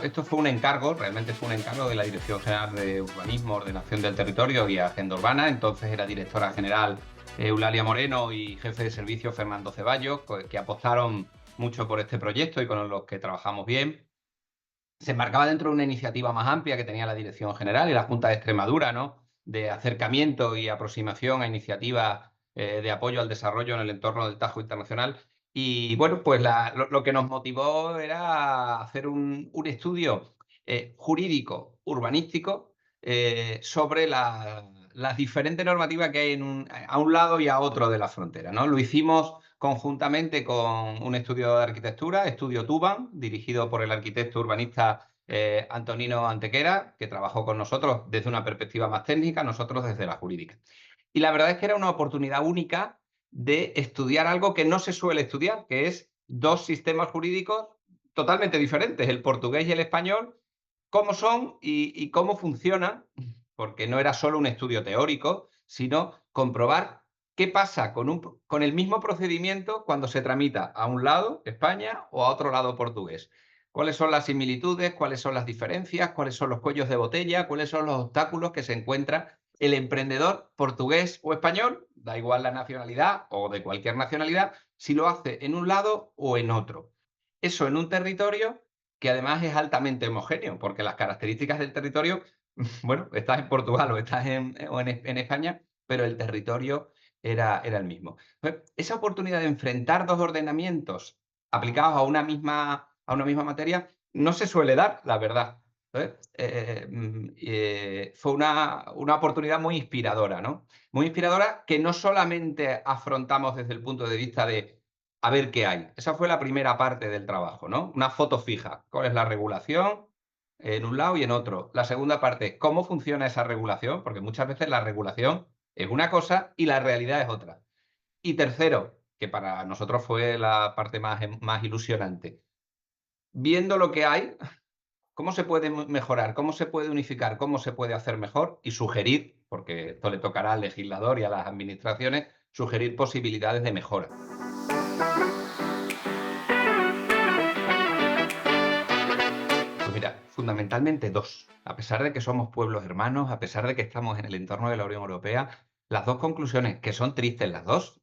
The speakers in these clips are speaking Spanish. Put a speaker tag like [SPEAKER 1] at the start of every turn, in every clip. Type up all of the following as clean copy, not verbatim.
[SPEAKER 1] esto fue un encargo, realmente fue un encargo de la Dirección General de Urbanismo, Ordenación del Territorio y Agenda Urbana. Entonces era directora general Eulalia Moreno y jefe de servicio Fernando Ceballos, que apostaron mucho por este proyecto y con los que trabajamos bien. Se enmarcaba dentro de una iniciativa más amplia que tenía la Dirección General y la Junta de Extremadura, ¿no? De acercamiento y aproximación a iniciativas de apoyo al desarrollo en el entorno del Tajo Internacional. Y bueno, pues lo que nos motivó era hacer un estudio jurídico, urbanístico, sobre las diferentes normativas que hay a un lado y a otro de la frontera, ¿no? Lo hicimos conjuntamente con un estudio de arquitectura, Estudio Tuban, dirigido por el arquitecto urbanista Antonino Antequera, que trabajó con nosotros desde una perspectiva más técnica, nosotros desde la jurídica. Y la verdad es que era una oportunidad única de estudiar algo que no se suele estudiar, que es dos sistemas jurídicos totalmente diferentes, el portugués y el español, cómo son y cómo funcionan, porque no era solo un estudio teórico, sino comprobar qué pasa con el mismo procedimiento cuando se tramita a un lado, España, o a otro lado, portugués. ¿Cuáles son las similitudes? ¿Cuáles son las diferencias? ¿Cuáles son los cuellos de botella? ¿Cuáles son los obstáculos que se encuentra el emprendedor portugués o español? Da igual la nacionalidad o de cualquier nacionalidad, si lo hace en un lado o en otro. Eso en un territorio que además es altamente homogéneo, porque las características del territorio, bueno, estás en Portugal o estás en España, pero el territorio era el mismo. Entonces, esa oportunidad de enfrentar dos ordenamientos aplicados a una misma materia no se suele dar, la verdad. Fue una oportunidad muy inspiradora, ¿no? Muy inspiradora que no solamente afrontamos desde el punto de vista de a ver qué hay. Esa fue la primera parte del trabajo, ¿no? Una foto fija. ¿Cuál es la regulación en un lado y en otro? La segunda parte, ¿cómo funciona esa regulación? Porque muchas veces la regulación es una cosa y la realidad es otra. Y tercero, que para nosotros fue la parte más ilusionante, viendo lo que hay, cómo se puede mejorar, cómo se puede unificar, cómo se puede hacer mejor y sugerir, porque esto le tocará al legislador y a las administraciones, sugerir posibilidades de mejora. Pues mira, fundamentalmente dos. A pesar de que somos pueblos hermanos, a pesar de que estamos en el entorno de la Unión Europea, las dos conclusiones, que son tristes las dos,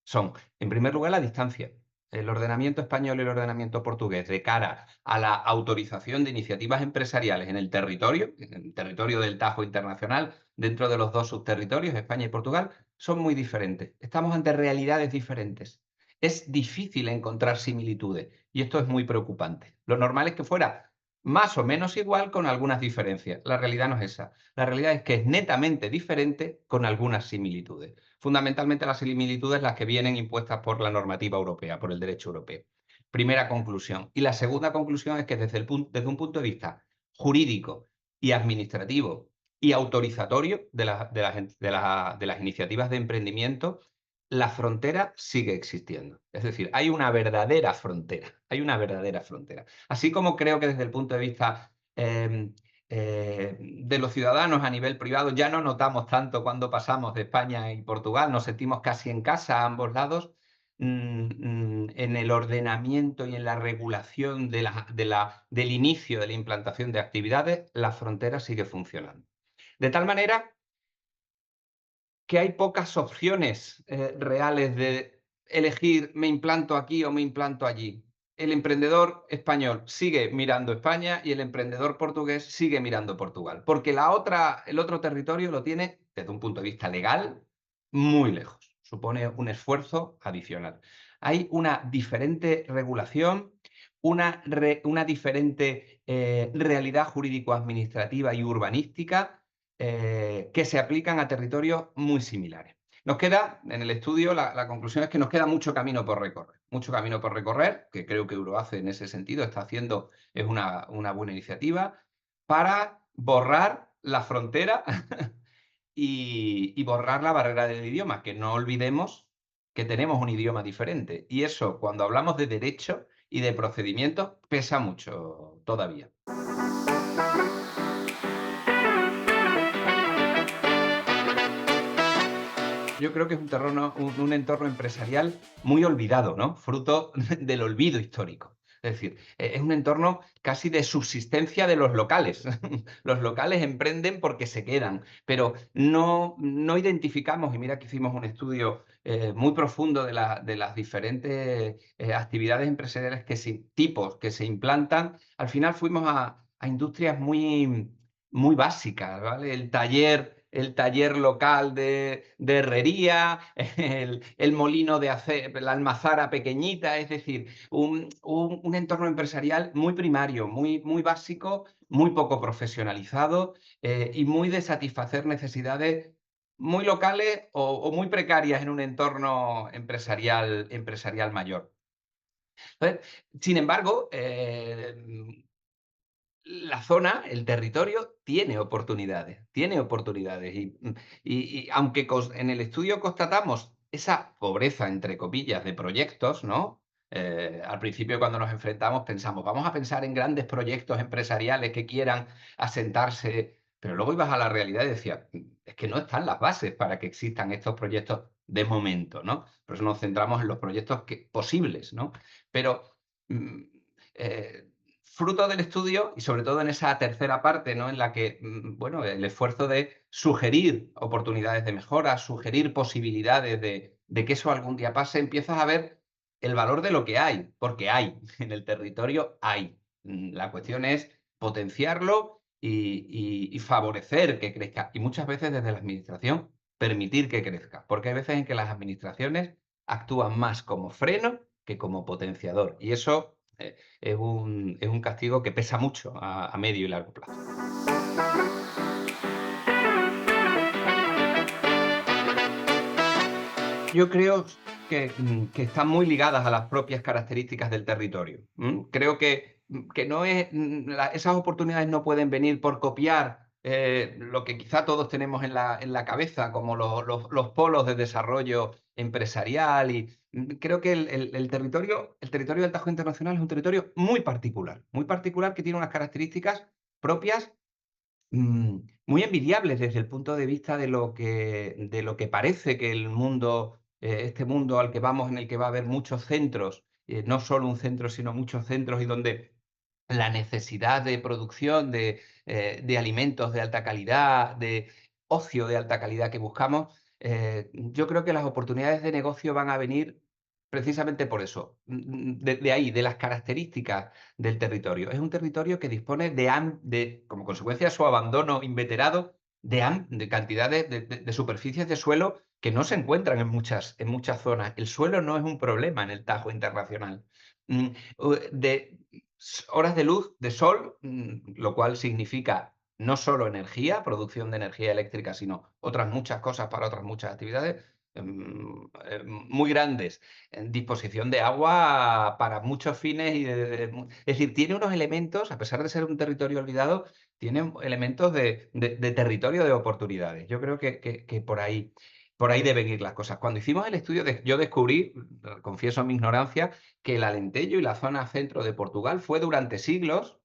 [SPEAKER 1] son, en primer lugar, la distancia. El ordenamiento español y el ordenamiento portugués de cara a la autorización de iniciativas empresariales en el territorio del Tajo Internacional, dentro de los dos subterritorios, España y Portugal, son muy diferentes. Estamos ante realidades diferentes. Es difícil encontrar similitudes y esto es muy preocupante. Lo normal es que fuera más o menos igual con algunas diferencias. La realidad no es esa. La realidad es que es netamente diferente con algunas similitudes. Fundamentalmente las similitudes las que vienen impuestas por la normativa europea, por el derecho europeo. Primera conclusión. Y la segunda conclusión es que desde un punto de vista jurídico y administrativo y autorizatorio de las iniciativas de emprendimiento, la frontera sigue existiendo. Es decir, hay una verdadera frontera. Hay una verdadera frontera. Así como creo que desde el punto de vista de los ciudadanos a nivel privado ya no notamos tanto cuando pasamos de España y Portugal, nos sentimos casi en casa a ambos lados. En el ordenamiento y en la regulación del inicio de la implantación de actividades, la frontera sigue funcionando. De tal manera que hay pocas opciones reales de elegir me implanto aquí o me implanto allí. El emprendedor español sigue mirando España y el emprendedor portugués sigue mirando Portugal, porque el otro territorio lo tiene, desde un punto de vista legal, muy lejos. Supone un esfuerzo adicional. Hay una diferente regulación, una diferente realidad jurídico-administrativa y urbanística que se aplican a territorios muy similares. Nos queda, en el estudio, la conclusión es que nos queda mucho camino por recorrer. Mucho camino por recorrer, que creo que Euroace en ese sentido está haciendo, es una buena iniciativa, para borrar la frontera y borrar la barrera del idioma, que no olvidemos que tenemos un idioma diferente. Y eso, cuando hablamos de derecho y de procedimientos, pesa mucho todavía. Yo creo que es un entorno empresarial muy olvidado, ¿no? Fruto del olvido histórico. Es decir, es un entorno casi de subsistencia de los locales. Los locales emprenden porque se quedan, pero no identificamos, y mira que hicimos un estudio muy profundo de las diferentes actividades empresariales tipos que se implantan. Al final fuimos a industrias muy básicas, ¿vale? El taller local de herrería, el molino de hacer, la almazara pequeñita, es decir, un entorno empresarial muy primario, muy básico, muy poco profesionalizado y muy de satisfacer necesidades muy locales o muy precarias en un entorno empresarial mayor. Entonces, sin embargo, la zona, el territorio, tiene oportunidades. Y aunque en el estudio constatamos esa pobreza, entre comillas, de proyectos, ¿no? Al principio, cuando nos enfrentamos, pensamos, vamos a pensar en grandes proyectos empresariales que quieran asentarse, pero luego ibas a la realidad y decías, es que no están las bases para que existan estos proyectos de momento, ¿no? Por eso nos centramos en los proyectos posibles, ¿no? Pero mm, eh, fruto del estudio y sobre todo en esa tercera parte, ¿no? En la que, bueno, el esfuerzo de sugerir oportunidades de mejora, sugerir posibilidades de que eso algún día pase, empiezas a ver el valor de lo que hay, porque hay, en el territorio hay. La cuestión es potenciarlo y favorecer que crezca. Y muchas veces desde la administración permitir que crezca, porque hay veces en que las administraciones actúan más como freno que como potenciador. Y eso es un castigo que pesa mucho a medio y largo plazo. Yo creo que están muy ligadas a las propias características del territorio. Creo que no es, esas oportunidades no pueden venir por copiar lo que quizá todos tenemos en la cabeza, como los polos de desarrollo empresarial. Y creo que el territorio del Tajo Internacional es un territorio muy particular que tiene unas características propias muy envidiables desde el punto de vista de lo que parece que el mundo, este mundo al que vamos, en el que va a haber muchos centros, no solo un centro, sino muchos centros, y donde la necesidad de producción de alimentos de alta calidad, de ocio de alta calidad que buscamos, yo creo que las oportunidades de negocio van a venir precisamente por eso, de ahí, de las características del territorio. Es un territorio que dispone como consecuencia de su abandono inveterado, de cantidades de superficies de suelo que no se encuentran en muchas zonas. El suelo no es un problema en el Tajo Internacional. Mm, de horas de luz, de sol, lo cual significa no solo energía, producción de energía eléctrica, sino otras muchas cosas para otras muchas actividades muy grandes, en disposición de agua para muchos fines. Es decir, tiene unos elementos, a pesar de ser un territorio olvidado, tiene elementos de territorio de oportunidades. Yo creo que por ahí deben ir las cosas. Cuando hicimos el estudio, yo descubrí, confieso mi ignorancia, que el Alentejo y la zona centro de Portugal fue durante siglos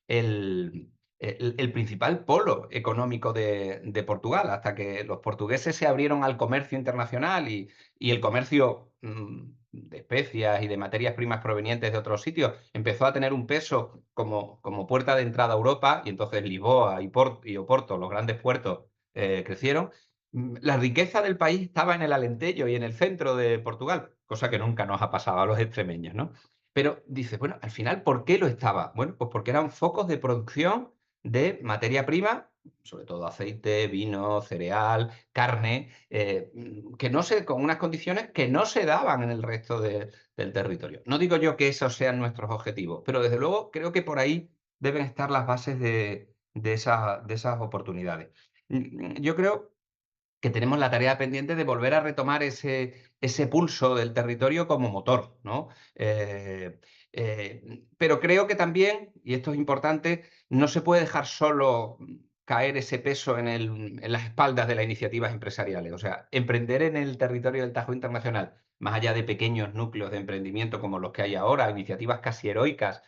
[SPEAKER 1] el, el principal polo económico de Portugal, hasta que los portugueses se abrieron al comercio internacional y el comercio de especias y de materias primas provenientes de otros sitios empezó a tener un peso como puerta de entrada a Europa, y entonces Lisboa y Oporto, los grandes puertos, crecieron. La riqueza del país estaba en el Alentejo y en el centro de Portugal, cosa que nunca nos ha pasado a los extremeños, ¿no? Pero dices, bueno, al final, ¿por qué lo estaba? Bueno, pues porque eran focos de producción de materia prima, sobre todo aceite, vino, cereal, carne, que no se, con unas condiciones que no se daban en el resto del territorio. No digo yo que esos sean nuestros objetivos, pero desde luego creo que por ahí deben estar las bases de esas oportunidades. Yo creo que tenemos la tarea pendiente de volver a retomar ese pulso del territorio como motor, ¿no? Pero creo que también, y esto es importante, no se puede dejar solo caer ese peso en las espaldas de las iniciativas empresariales. O sea, emprender en el territorio del Tajo Internacional, más allá de pequeños núcleos de emprendimiento como los que hay ahora, iniciativas casi heroicas,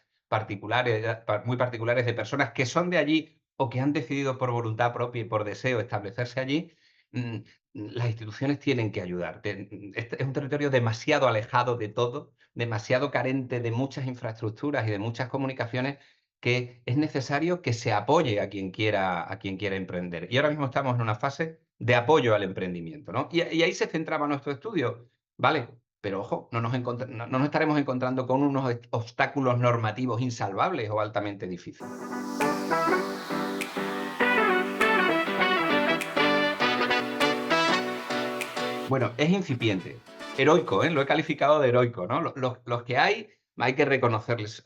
[SPEAKER 1] muy particulares de personas que son de allí o que han decidido por voluntad propia y por deseo establecerse allí, las instituciones tienen que ayudar. Este es un territorio demasiado alejado de todo, demasiado carente de muchas infraestructuras y de muchas comunicaciones, que es necesario que se apoye a quien quiera emprender. Y ahora mismo estamos en una fase de apoyo al emprendimiento, ¿no? Y ahí se centraba nuestro estudio, ¿vale? Pero ojo, no nos estaremos encontrando con unos obstáculos normativos insalvables o altamente difíciles. Bueno, es incipiente. Heroico, ¿eh? Lo he calificado de heroico, ¿no? Los que hay que reconocerles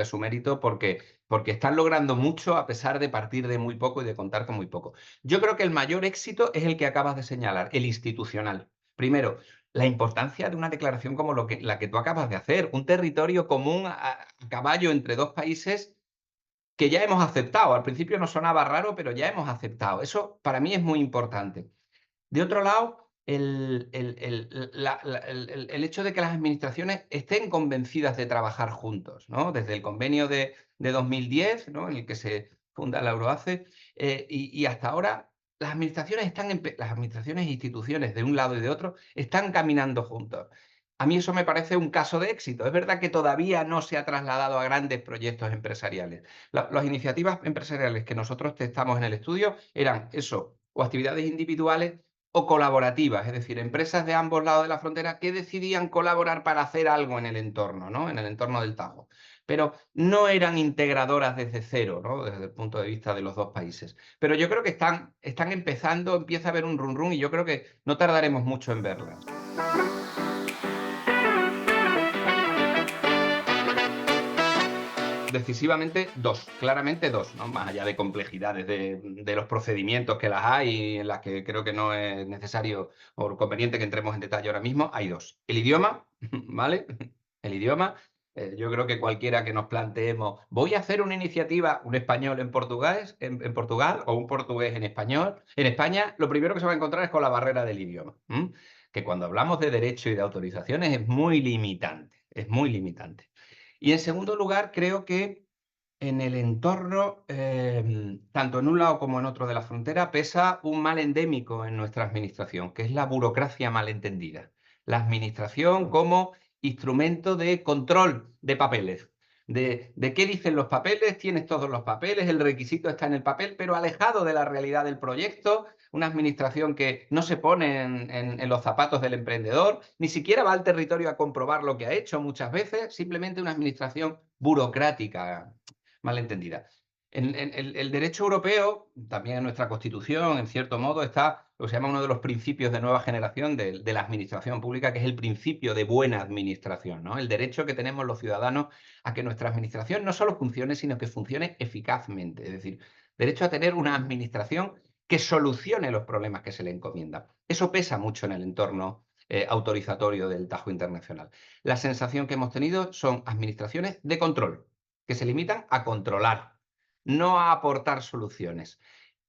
[SPEAKER 1] su mérito porque están logrando mucho a pesar de partir de muy poco y de contar con muy poco. Yo creo que el mayor éxito es el que acabas de señalar, el institucional. Primero, la importancia de una declaración como la que tú acabas de hacer, un territorio común a caballo entre dos países que ya hemos aceptado. Al principio nos sonaba raro, pero ya hemos aceptado. Eso para mí es muy importante. De otro lado, el hecho de que las administraciones estén convencidas de trabajar juntos, ¿no? Desde el convenio de 2010, ¿no? En el que se funda la Euroace, y hasta ahora las administraciones e instituciones de un lado y de otro están caminando juntos. A mí eso me parece un caso de éxito. Es verdad que todavía no se ha trasladado a grandes proyectos empresariales. Las iniciativas empresariales que nosotros testamos en el estudio eran eso, o actividades individuales o colaborativas, es decir, empresas de ambos lados de la frontera que decidían colaborar para hacer algo en el entorno, ¿no? En el entorno del Tajo. Pero no eran integradoras desde cero, ¿no? Desde el punto de vista de los dos países. Pero yo creo que están empezando, empieza a haber un run run y yo creo que no tardaremos mucho en verlas. Decisivamente dos, claramente dos, ¿no? Más allá de complejidades de los procedimientos que las hay, en las que creo que no es necesario o conveniente que entremos en detalle ahora mismo, hay dos. El idioma, ¿vale? El idioma. Yo creo que cualquiera que nos planteemos, voy a hacer una iniciativa, un español en portugués, en Portugal, o un portugués en español, en España, lo primero que se va a encontrar es con la barrera del idioma, ¿m? Que cuando hablamos de derecho y de autorizaciones es muy limitante, es muy limitante. Y en segundo lugar, creo que en el entorno, tanto en un lado como en otro de la frontera, pesa un mal endémico en nuestra administración, que es la burocracia malentendida. La administración como instrumento de control de papeles. De qué dicen los papeles, tienes todos los papeles, el requisito está en el papel, pero alejado de la realidad del proyecto, una administración que no se pone en los zapatos del emprendedor, ni siquiera va al territorio a comprobar lo que ha hecho muchas veces, simplemente una administración burocrática malentendida. El derecho europeo, también en nuestra Constitución, en cierto modo, está lo que se llama uno de los principios de nueva generación de la administración pública, que es el principio de buena administración, ¿no? El derecho que tenemos los ciudadanos a que nuestra administración no solo funcione, sino que funcione eficazmente. Es decir, derecho a tener una administración que solucione los problemas que se le encomiendan. Eso pesa mucho en el entorno autorizatorio del Tajo Internacional. La sensación que hemos tenido son administraciones de control, que se limitan a controlar, no a aportar soluciones.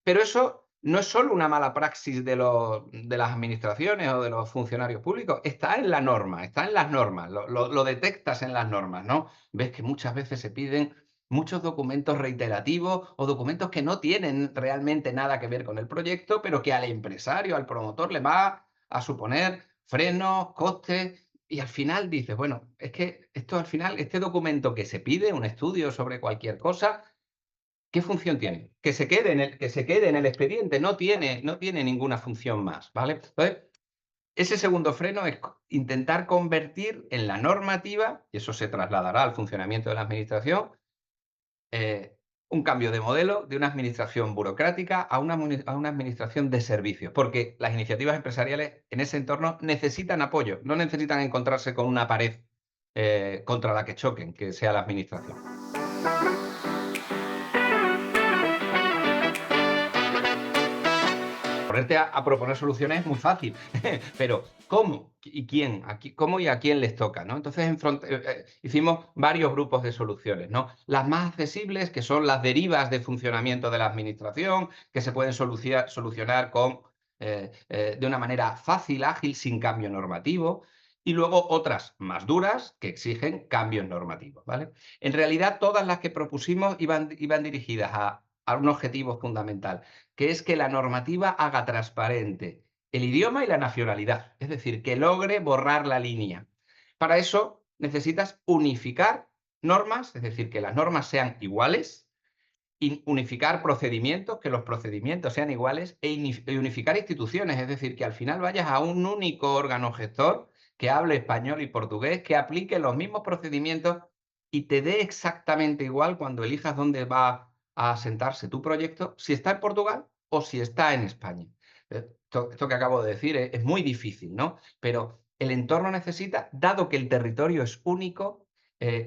[SPEAKER 1] Pero eso no es solo una mala praxis de las administraciones o de los funcionarios públicos, está en la norma, está en las normas, lo detectas en las normas, ¿no? Ves que muchas veces se piden muchos documentos reiterativos o documentos que no tienen realmente nada que ver con el proyecto, pero que al empresario, al promotor, le va a suponer frenos, costes, y al final dices, bueno, es que esto al final, este documento que se pide, un estudio sobre cualquier cosa, ¿qué función tiene? Que se quede en el expediente, no tiene ninguna función más, ¿vale? Entonces, ese segundo freno es intentar convertir en la normativa, y eso se trasladará al funcionamiento de la administración, un cambio de modelo de una administración burocrática a una administración de servicios, porque las iniciativas empresariales en ese entorno necesitan apoyo, no necesitan encontrarse con una pared contra la que choquen, que sea la administración. Ponerte a proponer soluciones es muy fácil, pero ¿cómo y quién? ¿Cómo y a quién les toca? ¿No? Entonces hicimos varios grupos de soluciones, ¿no? Las más accesibles, que son las derivas de funcionamiento de la administración, que se pueden solucionar de una manera fácil, ágil, sin cambio normativo. Y luego otras más duras que exigen cambios normativos, ¿vale? En realidad, todas las que propusimos iban dirigidas a un objetivo fundamental, que es que la normativa haga transparente el idioma y la nacionalidad, es decir, que logre borrar la línea. Para eso necesitas unificar normas, es decir, que las normas sean iguales, unificar procedimientos, que los procedimientos sean iguales, e unificar instituciones, es decir, que al final vayas a un único órgano gestor que hable español y portugués, que aplique los mismos procedimientos y te dé exactamente igual cuando elijas dónde va a asentarse tu proyecto, si está en Portugal o si está en España. Esto que acabo de decir es muy difícil, ¿no? Pero el entorno necesita, dado que el territorio es único,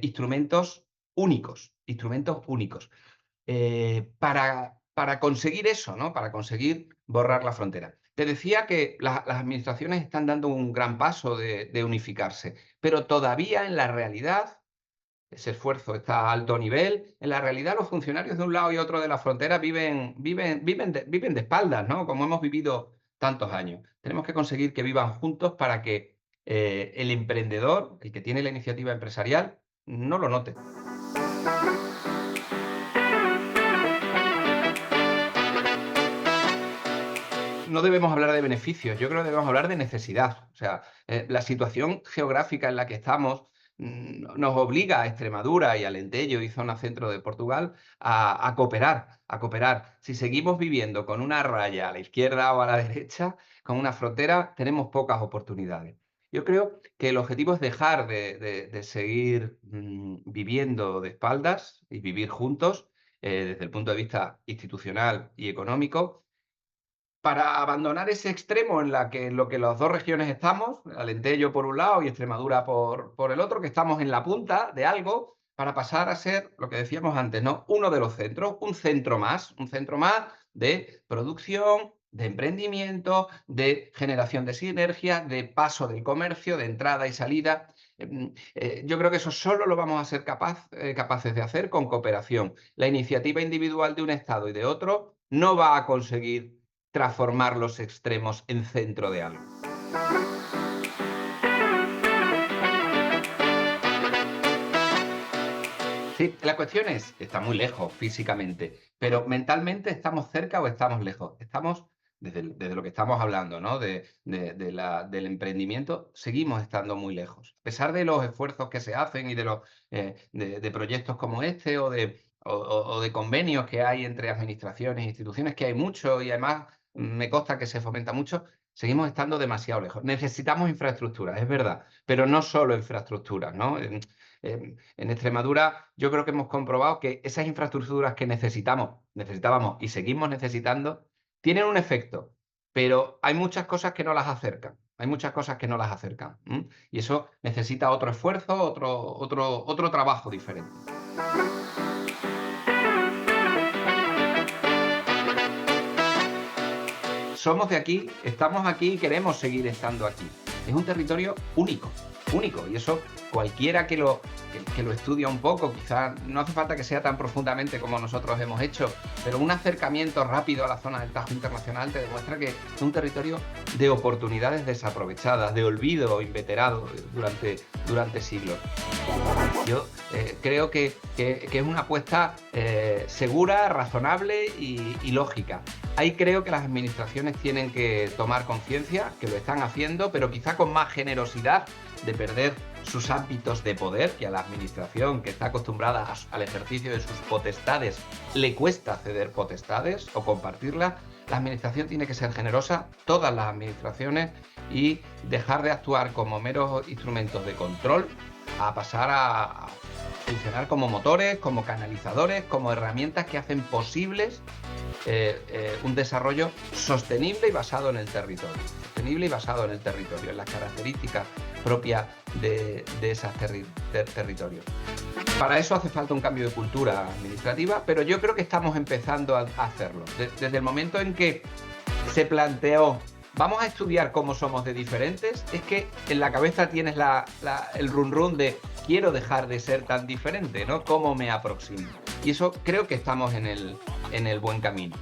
[SPEAKER 1] instrumentos únicos, instrumentos únicos. Para conseguir eso, ¿no? Para conseguir borrar la frontera. Te decía que las administraciones están dando un gran paso de unificarse, pero todavía en la realidad ese esfuerzo está a alto nivel. En la realidad, los funcionarios de un lado y otro de la frontera viven de espaldas, ¿no? Como hemos vivido tantos años. Tenemos que conseguir que vivan juntos para que el emprendedor, el que tiene la iniciativa empresarial, no lo note. No debemos hablar de beneficios, yo creo que debemos hablar de necesidad. O sea, la situación geográfica en la que estamos nos obliga a Extremadura y a Alentejo y zona centro de Portugal a cooperar, a cooperar. Si seguimos viviendo con una raya a la izquierda o a la derecha, con una frontera, tenemos pocas oportunidades. Yo creo que el objetivo es dejar de seguir viviendo de espaldas y vivir juntos desde el punto de vista institucional y económico, para abandonar ese extremo en lo que las dos regiones estamos, Alentejo por un lado y Extremadura por el otro, que estamos en la punta de algo, para pasar a ser, lo que decíamos antes, ¿no? Uno de los centros, un centro más de producción, de emprendimiento, de generación de sinergias, de paso del comercio, de entrada y salida. Yo creo que eso solo lo vamos a ser capaces de hacer con cooperación. La iniciativa individual de un Estado y de otro no va a conseguir transformar los extremos en centro de algo. Sí, la cuestión es, está muy lejos físicamente, pero mentalmente estamos cerca o estamos lejos. Estamos, desde lo que estamos hablando, ¿no? Del emprendimiento, seguimos estando muy lejos. A pesar de los esfuerzos que se hacen y de proyectos como este o de convenios que hay entre administraciones e instituciones, que hay mucho y además me consta que se fomenta mucho, seguimos estando demasiado lejos. Necesitamos infraestructuras, es verdad, pero no solo infraestructuras, ¿no? En Extremadura yo creo que hemos comprobado que esas infraestructuras que necesitábamos y seguimos necesitando, tienen un efecto, pero hay muchas cosas que no las acercan. Hay muchas cosas que no las acercan. Y eso necesita otro esfuerzo, otro trabajo diferente. Somos de aquí, estamos aquí y queremos seguir estando aquí. Es un territorio único, único, y eso cualquiera que lo estudia un poco, quizás no hace falta que sea tan profundamente como nosotros hemos hecho, pero un acercamiento rápido a la zona del Tajo Internacional te demuestra que es un territorio de oportunidades desaprovechadas, de olvido inveterado durante siglos. Yo creo que es una apuesta segura, razonable y lógica. Ahí creo que las administraciones tienen que tomar conciencia, que lo están haciendo, pero quizá con más generosidad de perder sus ámbitos de poder, que a la administración que está acostumbrada al ejercicio de sus potestades le cuesta ceder potestades o compartirlas. La administración tiene que ser generosa, todas las administraciones, y dejar de actuar como meros instrumentos de control a pasar a funcionar como motores, como canalizadores, como herramientas que hacen posibles un desarrollo sostenible y basado en el territorio. Sostenible y basado en el territorio, en las características propias de esos territorios. Para eso hace falta un cambio de cultura administrativa, pero yo creo que estamos empezando a hacerlo. Desde el momento en que se planteó, vamos a estudiar cómo somos de diferentes, es que en la cabeza tienes el run de quiero dejar de ser tan diferente, ¿no? ¿Cómo me aproximo? Y eso creo que estamos en el buen camino.